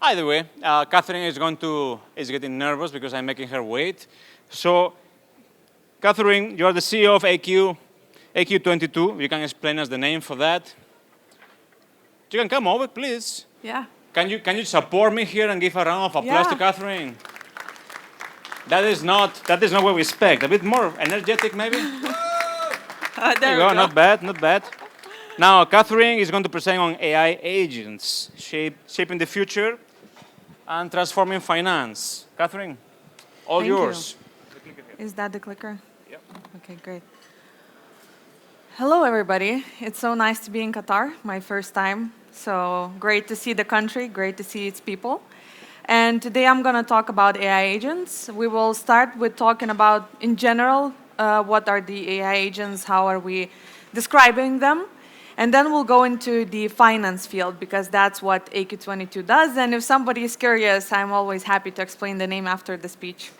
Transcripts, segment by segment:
Either way, Catherine is getting nervous because I'm making her wait. So, Catherine, you are the CEO of AQ22. You can explain us the name for that. You can come over, please. Yeah. Can you support me here and give a round of applause to Catherine? That is not what we expect. A bit more energetic, maybe. There you go. Not bad, not bad. Now, Catherine is going to present on AI agents, shaping the future and transforming finance. Catherine, all Thank yours. You. Is that the clicker? Yep. Okay, great. Hello, everybody. It's so nice to be in Qatar, my first time. So great to see the country, great to see its people. And today I'm going to talk about AI agents. We will start with talking about, in general, what are the AI agents, how are we describing them. And then we'll go into the finance field, because that's what AQ22 does. And if somebody is curious, I'm always happy to explain the name after the speech.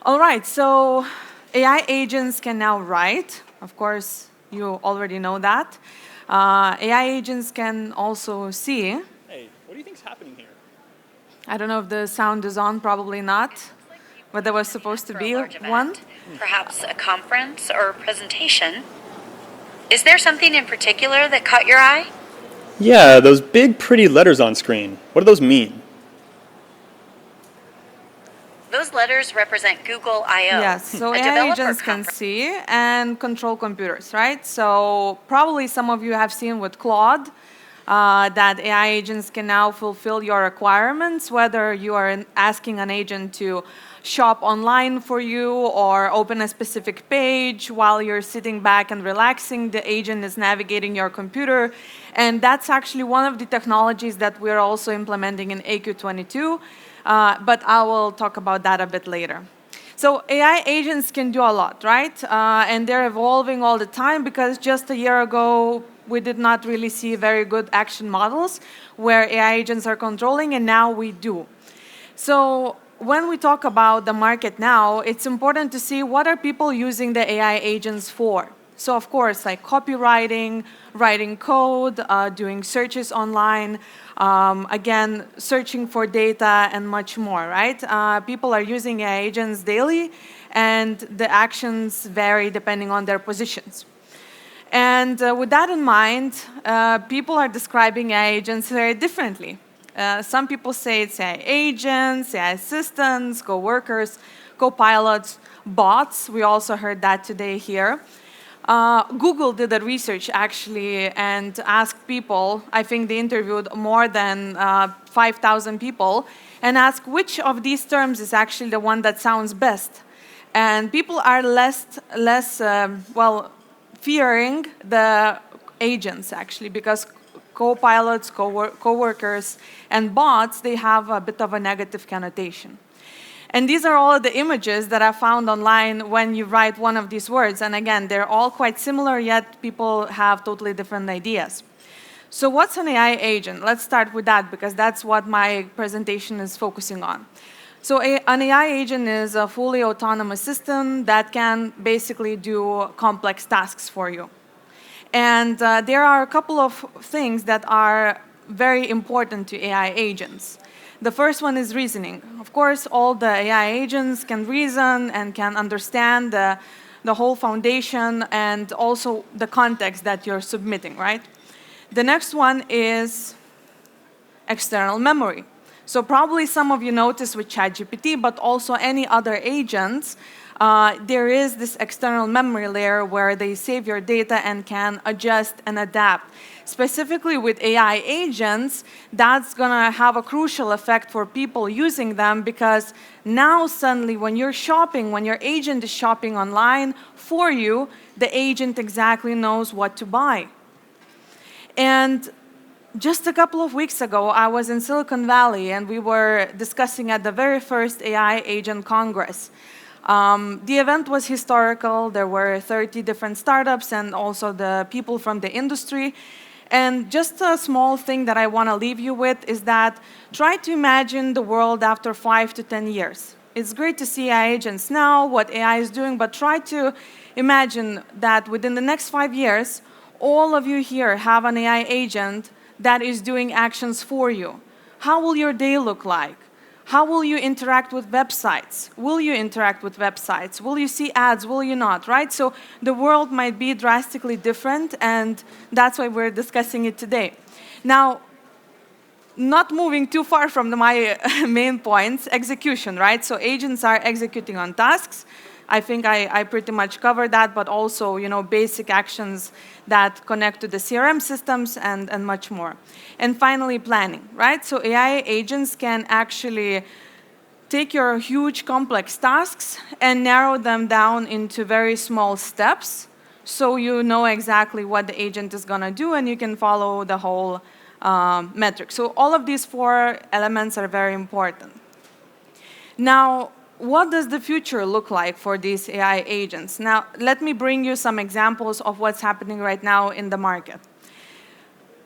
All right, so AI agents can now write. Of course, you already know that. AI agents can also see. Hey, what do you think's happening here? I don't know if the sound is on, probably not. But there was supposed to be one. Perhaps a conference or a presentation. Is there something in particular that caught your eye? Yeah, those big pretty letters on screen. What do those mean? Those letters represent Google I/O. Yes, so AI agents can see and control computers, right? So probably some of you have seen with Claude that AI agents can now fulfill your requirements, whether you are asking an agent to shop online for you or open a specific page while you're sitting back and relaxing. The agent is navigating your computer. And that's actually one of the technologies that we're also implementing in AQ22. But I will talk about that a bit later. So AI agents can do a lot, right? And they're evolving all the time, because just a year ago, we did not really see very good action models where AI agents are controlling, and now we do. So when we talk about the market now, it's important to see what are people using the AI agents for. So of course, like copywriting, writing code, doing searches online, again, searching for data and much more, right? People are using AI agents daily, and the actions vary depending on their positions. And with that in mind, people are describing AI agents very differently. Some people say it's AI agents, AI assistants, co-workers, co-pilots, bots. We also heard that today here. Google did a research, actually, and asked people, I think they interviewed more than 5,000 people, and asked which of these terms is actually the one that sounds best. And people are less fearing the agents, actually, because co-pilots, co-workers, and bots, they have a bit of a negative connotation. And these are all the images that I found online when you write one of these words. And again, they're all quite similar, yet people have totally different ideas. So what's an AI agent? Let's start with that, because that's what my presentation is focusing on. So an AI agent is a fully autonomous system that can basically do complex tasks for you. And there are a couple of things that are very important to AI agents. The first one is reasoning. Of course, all the AI agents can reason and can understand the whole foundation and also the context that you're submitting, right? The next one is external memory. So probably some of you noticed with ChatGPT, but also any other agents, there is this external memory layer where they save your data and can adjust and adapt. Specifically with AI agents, that's going to have a crucial effect for people using them, because now suddenly when you're shopping, when your agent is shopping online for you, the agent exactly knows what to buy. And just a couple of weeks ago, I was in Silicon Valley, and we were discussing at the very first AI Agent Congress. The event was historical. There were 30 different startups and also the people from the industry. And just a small thing that I want to leave you with is that try to imagine the world after 5 to 10 years. It's great to see AI agents now, what AI is doing, but try to imagine that within the next 5 years, all of you here have an AI agent that is doing actions for you. how will your day look like? How will you interact with websites? Will you interact with websites? Will you see ads? Will you not, right? So the world might be drastically different, and that's why we're discussing it today. Now, not moving too far from my main points, execution, right? So agents are executing on tasks. I think I pretty much covered that, but also, basic actions that connect to the CRM systems and much more. And finally, planning, right? So AI agents can actually take your huge complex tasks and narrow them down into very small steps, so you know exactly what the agent is going to do and you can follow the whole metric. So all of these 4 elements are very important. Now, what does the future look like for these AI agents? Now, let me bring you some examples of what's happening right now in the market.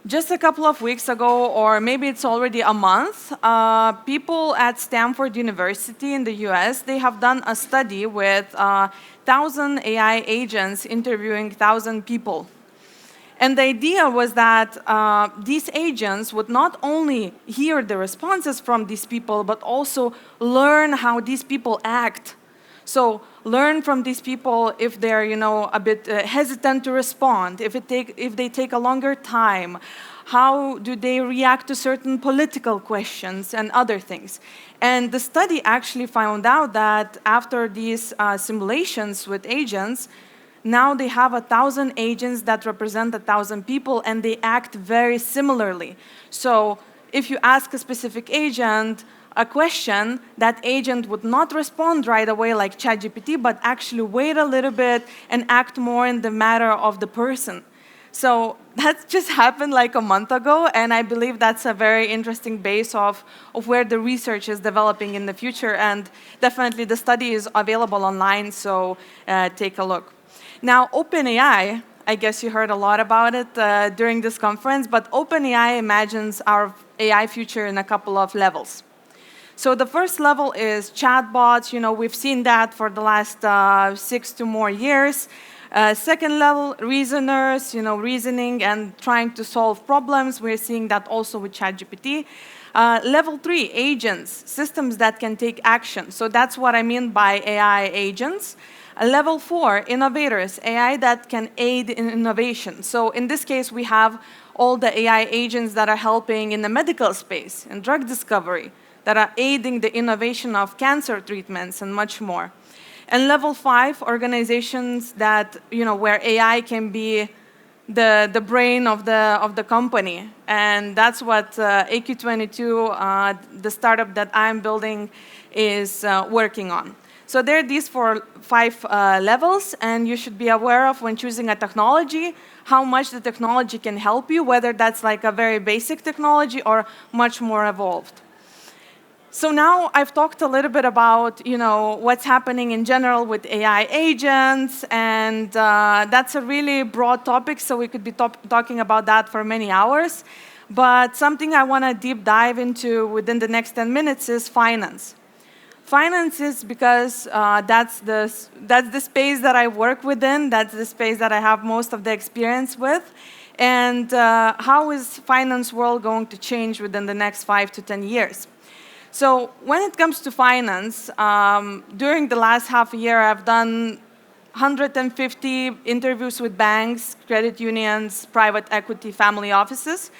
Just a couple of weeks ago, or maybe it's already a month, people at Stanford University in the US, they have done a study with 1,000 AI agents interviewing 1,000 people. And the idea was that these agents would not only hear the responses from these people, but also learn how these people act. So learn from these people if they're, a bit hesitant to respond, if they take a longer time, how do they react to certain political questions and other things. And the study actually found out that after these simulations with agents, now they have 1,000 agents that represent 1,000 people, and they act very similarly. So if you ask a specific agent a question, that agent would not respond right away like ChatGPT, but actually wait a little bit and act more in the matter of the person. So that just happened like a month ago, and I believe that's a very interesting base of where the research is developing in the future. And definitely the study is available online, so take a look. Now, OpenAI, I guess you heard a lot about it during this conference, but OpenAI imagines our AI future in a couple of levels. So the first level is chatbots. We've seen that for the last 6 to more years. Second level, reasoners, reasoning and trying to solve problems. We're seeing that also with ChatGPT. Level 3, agents, systems that can take action. So that's what I mean by AI agents. Level 4, innovators, AI that can aid in innovation. So in this case, we have all the AI agents that are helping in the medical space, in drug discovery, that are aiding the innovation of cancer treatments and much more. And level 5, organizations that, where AI can be the brain of the company. And that's what AQ22, the startup that I'm building, is working on. So there are these 5 levels, and you should be aware of when choosing a technology, how much the technology can help you, whether that's like a very basic technology or much more evolved. So now I've talked a little bit about, what's happening in general with AI agents, and that's a really broad topic, so we could be talking about that for many hours. But something I want to deep dive into within the next 10 minutes is finance. Finance is because that's the space that I work within, that's the space that I have most of the experience with. And how is finance world going to change within the next 5 to 10 years? So when it comes to finance, during the last half a year, I've done 150 interviews with banks, credit unions, private equity, family offices.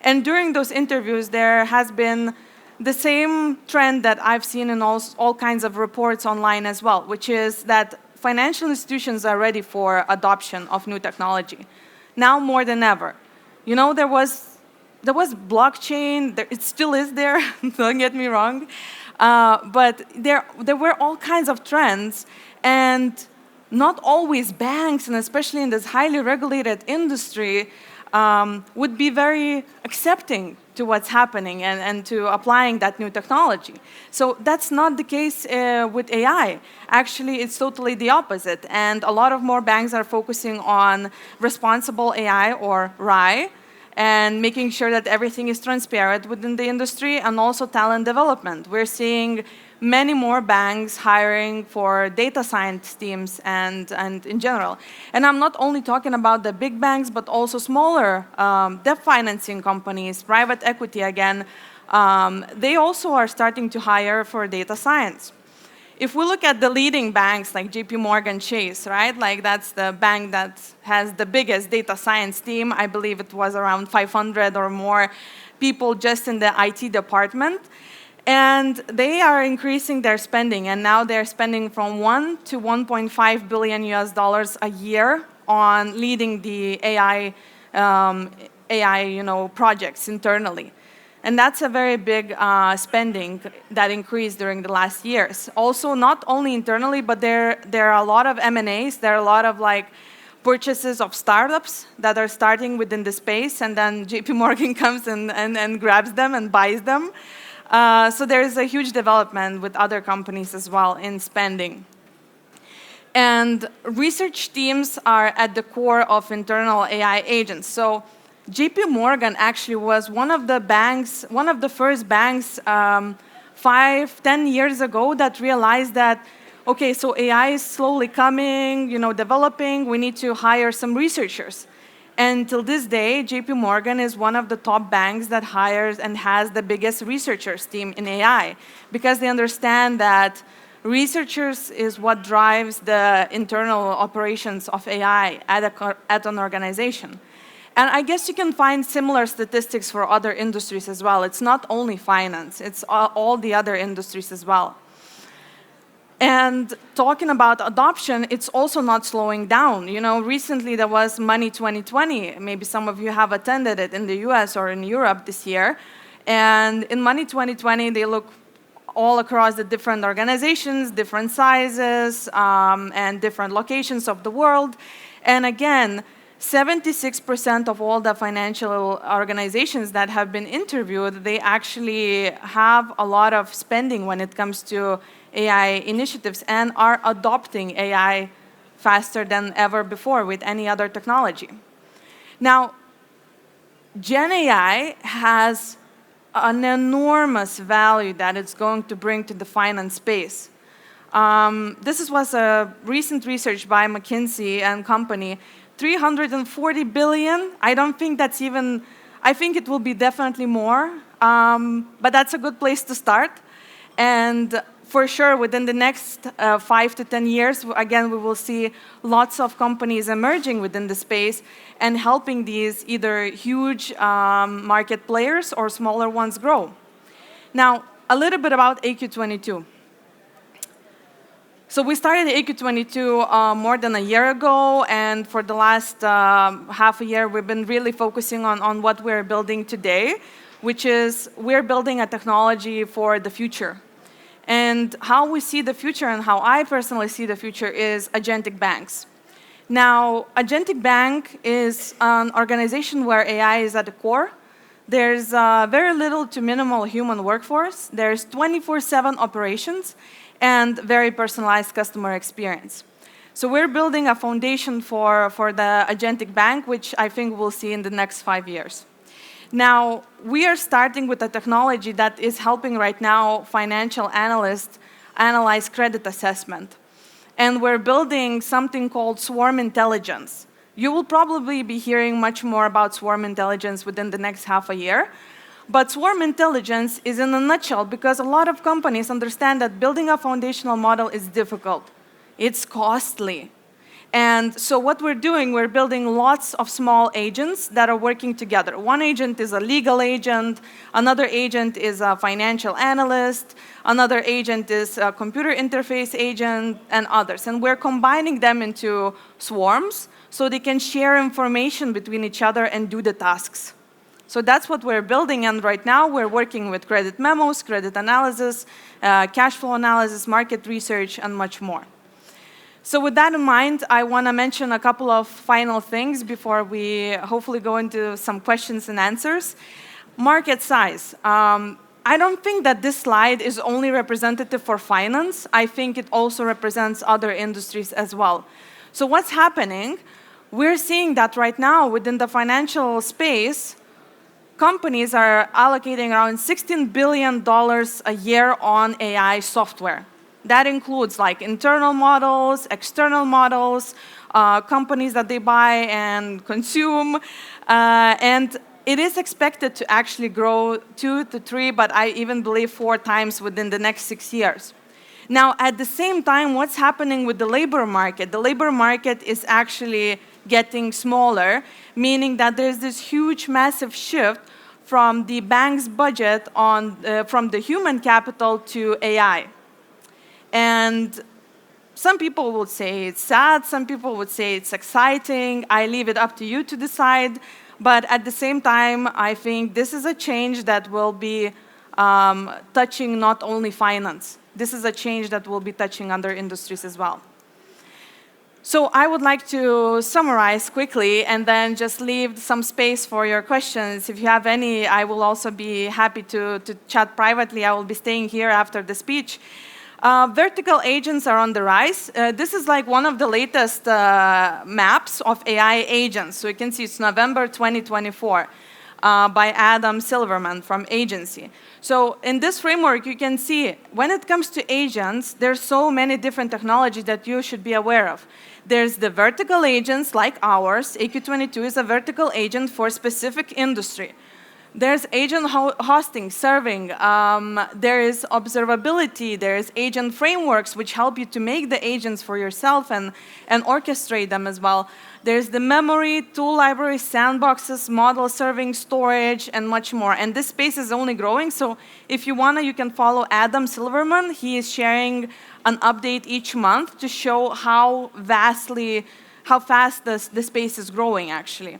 And during those interviews, there has been the same trend that I've seen in all kinds of reports online as well, which is that financial institutions are ready for adoption of new technology, now more than ever. There was blockchain, it still is there, don't get me wrong, but there were all kinds of trends, and not always banks, and especially in this highly regulated industry, would be very accepting to what's happening and to applying that new technology. So that's not the case with AI. Actually, it's totally the opposite. And a lot of more banks are focusing on responsible AI, or RAI, and making sure that everything is transparent within the industry, and also talent development. We're seeing many more banks hiring for data science teams and in general. And I'm not only talking about the big banks, but also smaller debt financing companies, private equity again, they also are starting to hire for data science. If we look at the leading banks like JP Morgan Chase, right? Like that's the bank that has the biggest data science team. I believe it was around 500 or more people just in the IT department. And they are increasing their spending, and now they're spending from 1 to 1.5 billion US dollars a year on leading the AI, projects internally. And that's a very big spending that increased during the last years. Also, not only internally, but there are a lot of M&As. There are a lot of purchases of startups that are starting within the space, and then JP Morgan comes and grabs them and buys them. So there is a huge development with other companies as well in spending. And research teams are at the core of internal AI agents. So JP Morgan actually was one of the first banks 5-10 years ago that realized that, okay, so AI is slowly coming, developing, we need to hire some researchers. And till this day, JP Morgan is one of the top banks that hires and has the biggest researchers team in AI, because they understand that researchers is what drives the internal operations of AI at an organization. And I guess you can find similar statistics for other industries as well. It's not only finance, it's all the other industries as well. And talking about adoption, it's also not slowing down. Recently there was Money 2020. Maybe some of you have attended it in the US or in Europe this year. And in Money 2020, they look all across the different organizations, different sizes, and different locations of the world. And again, 76% of all the financial organizations that have been interviewed, they actually have a lot of spending when it comes to AI initiatives and are adopting AI faster than ever before with any other technology. Now, Gen AI has an enormous value that it's going to bring to the finance space. This was a recent research by McKinsey and Company. 340 billion. I don't think that's even, I think it will be definitely more, but that's a good place to start. And for sure, within the next 5 to 10 years, again, we will see lots of companies emerging within the space and helping these either huge market players or smaller ones grow. Now, a little bit about AQ22. So we started AQ22 more than a year ago, and for the last half a year, we've been really focusing on what we're building today, which is we're building a technology for the future. And how we see the future and how I personally see the future is agentic banks. Now, agentic bank is an organization where AI is at the core. There's very little to minimal human workforce. There's 24/7 operations and very personalized customer experience. So we're building a foundation for the agentic bank, which I think we'll see in the next 5 years. Now, we are starting with a technology that is helping right now financial analysts analyze credit assessment. And we're building something called swarm intelligence. You will probably be hearing much more about swarm intelligence within the next half a year. But swarm intelligence is in a nutshell because a lot of companies understand that building a foundational model is difficult. It's costly. And so what we're doing, we're building lots of small agents that are working together. One agent is a legal agent, another agent is a financial analyst, another agent is a computer interface agent, and others. And we're combining them into swarms so they can share information between each other and do the tasks. So that's what we're building, and right now we're working with credit memos, credit analysis, cash flow analysis, market research, and much more. So with that in mind, I want to mention a couple of final things before we hopefully go into some questions and answers. Market size. I don't think that this slide is only representative for finance. I think it also represents other industries as well. So what's happening? We're seeing that right now within the financial space, companies are allocating around $16 billion a year on AI software. That includes internal models, external models, companies that they buy and consume. And it is expected to actually grow 2 to 3, but I even believe 4 times within the next 6 years. Now, at the same time, what's happening with the labor market? The labor market is actually getting smaller, meaning that there's this huge, massive shift from the bank's budget from the human capital to AI. And some people would say it's sad, some people would say it's exciting. I leave it up to you to decide. But at the same time, I think this is a change that will be touching not only finance. This is a change that will be touching other industries as well. So I would like to summarize quickly and then just leave some space for your questions. If you have any, I will also be happy to chat privately. I will be staying here after the speech. Vertical agents are on the rise. This is like one of the latest maps of AI agents. So you can see it's November 2024 by Adam Silverman from Agency. So in this framework, you can see when it comes to agents, there's so many different technologies that you should be aware of. There's the vertical agents like ours. AQ22 is a vertical agent for a specific industry. There's agent hosting, serving. There is observability. There's agent frameworks, which help you to make the agents for yourself and orchestrate them as well. There's the memory, tool library, sandboxes, model serving, storage, and much more. And this space is only growing. So if you want to, you can follow Adam Silverman. He is sharing an update each month to show how fast the space is growing, actually.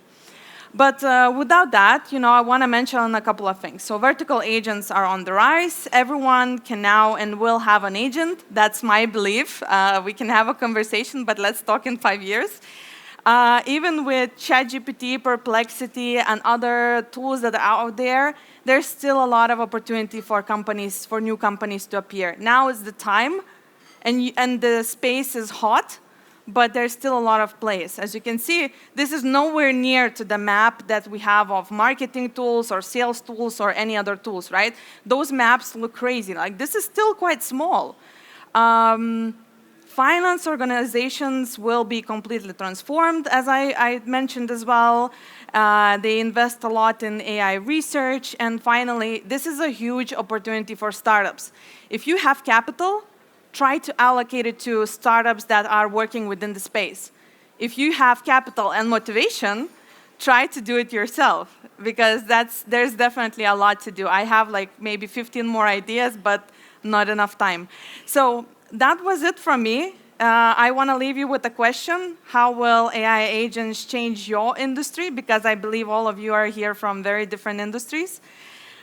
But without that, I want to mention a couple of things. So vertical agents are on the rise. Everyone can now and will have an agent. That's my belief. We can have a conversation, but let's talk in 5 years. Even with ChatGPT, Perplexity, and other tools that are out there, there's still a lot of opportunity for new companies to appear. Now is the time, and the space is hot, but there's still a lot of place. As you can see, this is nowhere near to the map that we have of marketing tools or sales tools or any other tools, right? Those maps look crazy. Like, this is still quite small. Finance organizations will be completely transformed, as I mentioned as well. They invest a lot in AI research. And finally, this is a huge opportunity for startups. If you have capital, try to allocate it to startups that are working within the space. If you have capital and motivation, try to do it yourself, because there's definitely a lot to do. I have like maybe 15 more ideas, but not enough time. So that was it from me. I want to leave you with a question. How will AI agents change your industry? Because I believe all of you are here from very different industries.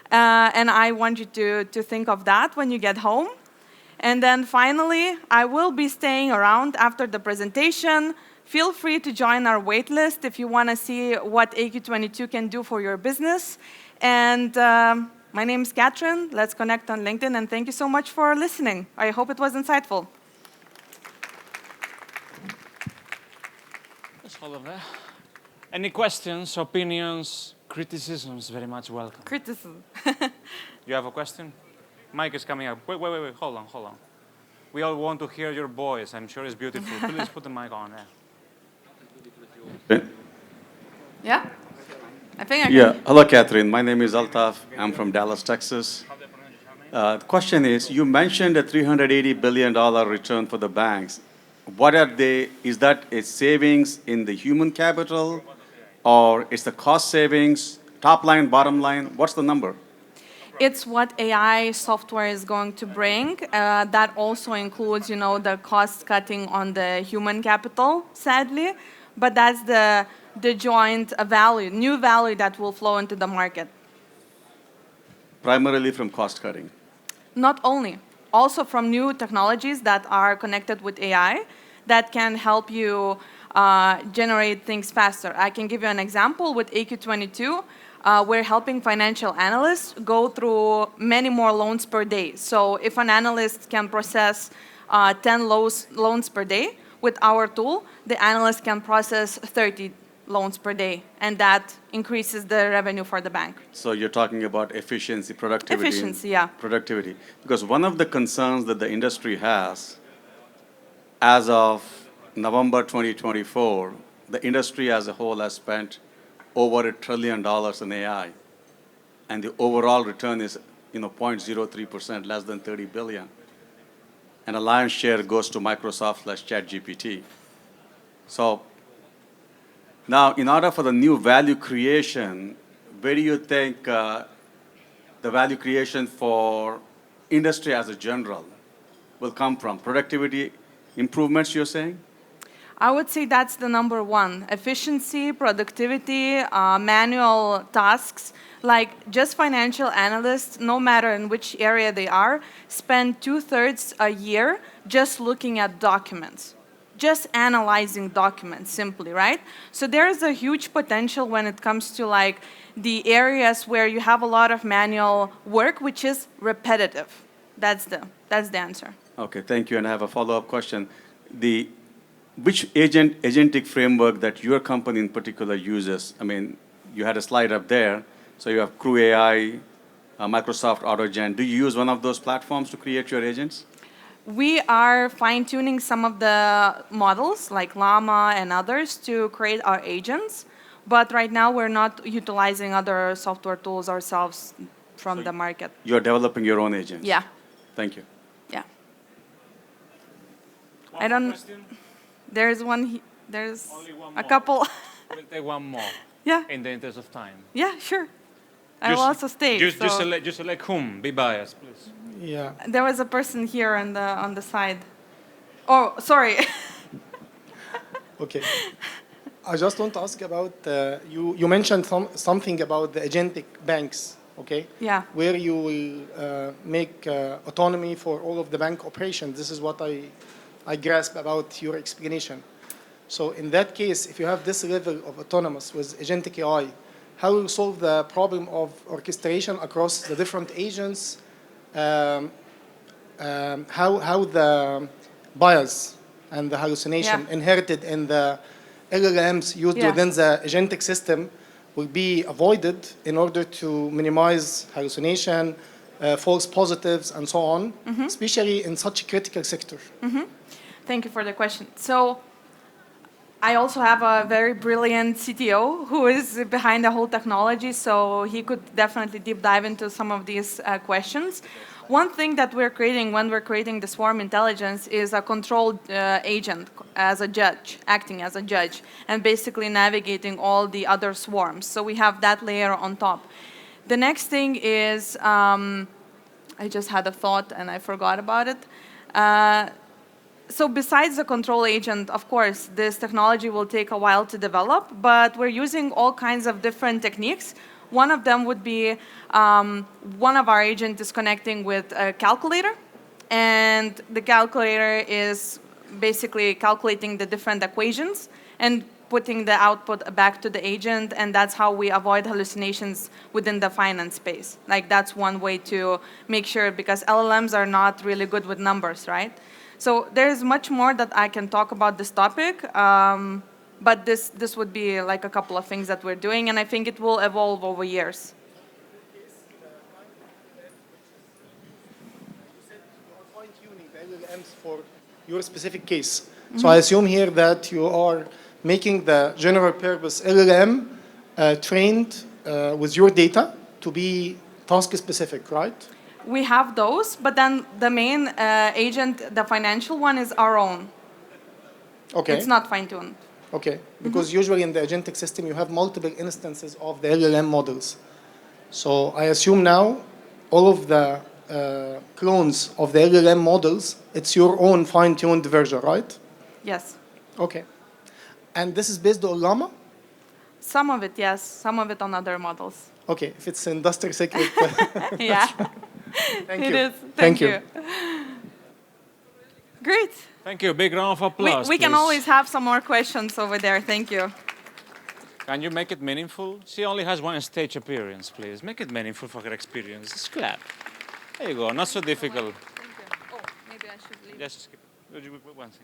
And I want you to think of that when you get home. And then finally, I will be staying around after the presentation. Feel free to join our waitlist if you want to see what AQ22 can do for your business. And my name is Catherine. Let's connect on LinkedIn. And thank you so much for listening. I hope it was insightful. Let's hold on there. Any questions, opinions, criticisms? Very much welcome. Criticism. You have a question? Mike is coming up. Wait. Hold on. We all want to hear your voice. I'm sure it's beautiful. Please put the mic on there. Yeah? I think I can. Yeah. Hello, Catherine. My name is Altaf. I'm from Dallas, Texas. The question is, you mentioned a $380 billion return for the banks. What are they? Is that a savings in the human capital, or is the cost savings, top line, bottom line? What's the number? It's what AI software is going to bring. That also includes, the cost cutting on the human capital, sadly. But that's the joint value, new value that will flow into the market. Primarily from cost cutting. Not only, also from new technologies that are connected with AI that can help you generate things faster. I can give you an example with AQ22. We're helping financial analysts go through many more loans per day. So if an analyst can process 10 loans per day, with our tool, the analyst can process 30 loans per day, and that increases the revenue for the bank. So you're talking about efficiency, productivity. Efficiency, yeah. Productivity. Because one of the concerns that the industry has, as of November 2024, the industry as a whole has spent over $1 trillion in AI, and the overall return is 0.03%, less than 30 billion. And a lion's share goes to Microsoft/ChatGPT. So now, in order for the new value creation, where do you think the value creation for industry as a general will come from? Productivity improvements, you're saying? I would say that's the number one. Efficiency, productivity, manual tasks. Like just financial analysts, no matter in which area they are, spend 2/3 a year just looking at documents, just analyzing documents simply, right? So there is a huge potential when it comes to like the areas where you have a lot of manual work, which is repetitive. That's the answer. Okay, thank you. And I have a follow-up question. Which agentic framework that your company in particular uses? I mean, you had a slide up there. So you have Crew AI, Microsoft AutoGen. Do you use one of those platforms to create your agents? We are fine-tuning some of the models, like Llama and others, to create our agents. But right now, we're not utilizing other software tools ourselves from the market. You're developing your own agents? Yeah. Thank you. Yeah. One I don't. more question? There's one. There's Only one a more. couple. We'll take one more Yeah. in the interest of time. Yeah. Sure. I will also stay. Just so- select whom. Be biased, please. Yeah. There was a person here on the side. Oh, sorry. Okay. I just want to ask about you mentioned something about the agentic banks, okay? Yeah. Where you will make autonomy for all of the bank operations. This is what I grasp about your explanation. So in that case, if you have this level of autonomous with agentic AI, how will you solve the problem of orchestration across the different agents? How the bias and the hallucination Yeah. inherited in the LLMs used Yeah. within the agentic system will be avoided in order to minimize hallucination, false positives, and so on, especially in such a critical sector. Thank you for the question. So I also have a very brilliant CTO who is behind the whole technology, so he could definitely deep dive into some of these questions. One thing that we're creating when we're creating the swarm intelligence is a controlled agent as a judge, acting as a judge, and basically navigating all the other swarms. So we have that layer on top. The next thing is, I just had a thought and I forgot about it. So besides the control agent, of course, this technology will take a while to develop, but we're using all kinds of different techniques. One of them would be one of our agents is connecting with a calculator, and the calculator is basically calculating the different equations and putting the output back to the agent, and that's how we avoid hallucinations within the finance space. Like that's one way to make sure, because LLMs are not really good with numbers, right? So there's much more that I can talk about this topic, but this would be like a couple of things that we're doing, and I think it will evolve over years. Fine-tuning the LLMs for your specific case. So I assume here that you are making the general purpose LLM trained with your data to be task specific, right? We have those, but then the main agent, the financial one, is our own. Okay. It's not fine-tuned. Okay, because usually in the agentic system you have multiple instances of the LLM models. So I assume now all of the clones of the LLM models, it's your own fine-tuned version, right? Yes. Okay. And this is based on Llama? Some of it, yes. Some of it on other models. Okay, if it's industry secret. Yeah. Thank It you. is. Thank you. Great. Thank you. Big round of applause. We can please. always have some more questions over there. Thank you. Can you make it meaningful? She only has one stage appearance, please. Make it meaningful for her experience. Just clap. There you go. Not so difficult. Oh, maybe I should leave. Just skip. One thing.